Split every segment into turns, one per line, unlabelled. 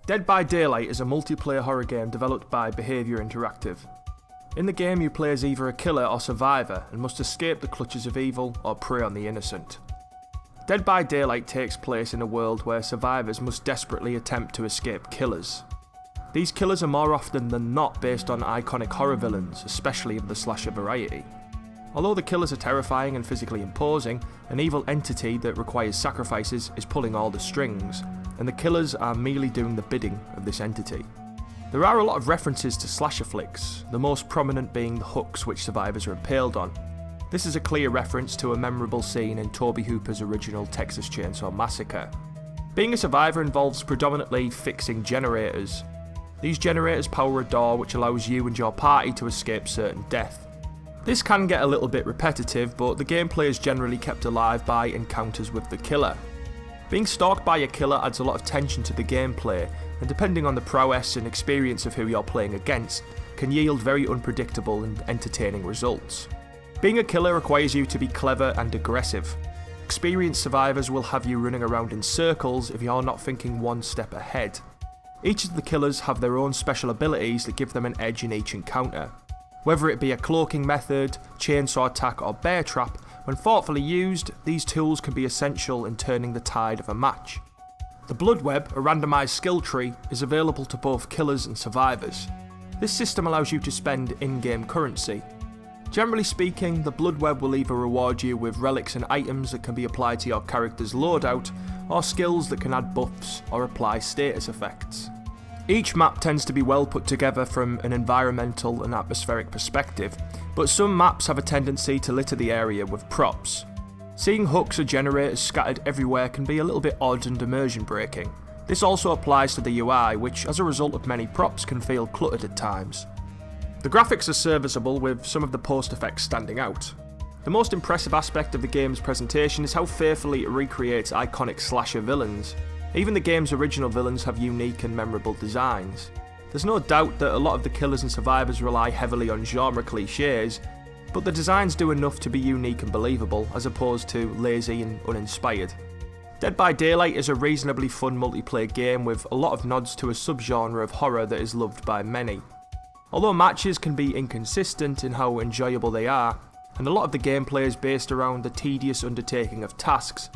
Dead by Daylight is a multiplayer horror game developed by Behaviour Interactive. In the game you play as either a killer or survivor and must escape the clutches of evil or prey on the innocent. Dead by Daylight takes place in a world where survivors must desperately attempt to escape killers. These killers are more often than not based on iconic horror villains, especially of the slasher variety. Although the killers are terrifying and physically imposing, an evil entity that requires sacrifices is pulling all the strings, and the killers are merely doing the bidding of this entity. There are a lot of references to slasher flicks, the most prominent being the hooks which survivors are impaled on. This is a clear reference to a memorable scene in Tobe Hooper's original Texas Chainsaw Massacre. Being a survivor involves predominantly fixing generators. These generators power a door which allows you and your party to escape certain death. This can get a little bit repetitive, but the gameplay is generally kept alive by encounters with the killer. Being stalked by a killer adds a lot of tension to the gameplay, and depending on the prowess and experience of who you're playing against, can yield very unpredictable and entertaining results. Being a killer requires you to be clever and aggressive. Experienced survivors will have you running around in circles if you're not thinking one step ahead. Each of the killers have their own special abilities that give them an edge in each encounter. Whether it be a cloaking method, chainsaw attack or bear trap, when thoughtfully used, these tools can be essential in turning the tide of a match. The Blood Web, a randomised skill tree, is available to both killers and survivors. This system allows you to spend in-game currency. Generally speaking, the Blood Web will either reward you with relics and items that can be applied to your character's loadout, or skills that can add buffs or apply status effects. Each map tends to be well put together from an environmental and atmospheric perspective, but some maps have a tendency to litter the area with props. Seeing hooks or generators scattered everywhere can be a little bit odd and immersion breaking. This also applies to the UI, which as a result of many props can feel cluttered at times. The graphics are serviceable, with some of the post effects standing out. The most impressive aspect of the game's presentation is how faithfully it recreates iconic slasher villains. Even the game's original villains have unique and memorable designs. There's no doubt that a lot of the killers and survivors rely heavily on genre cliches, but the designs do enough to be unique and believable, as opposed to lazy and uninspired. Dead by Daylight is a reasonably fun multiplayer game with a lot of nods to a subgenre of horror that is loved by many. Although matches can be inconsistent in how enjoyable they are, and a lot of the gameplay is based around the tedious undertaking of tasks,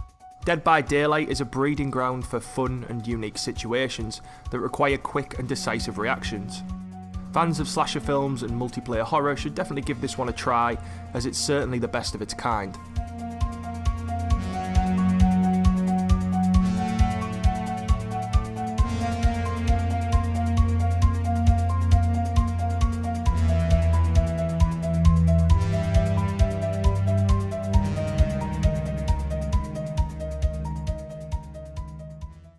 Dead by Daylight is a breeding ground for fun and unique situations that require quick and decisive reactions. Fans of slasher films and multiplayer horror should definitely give this one a try, as it's certainly the best of its kind.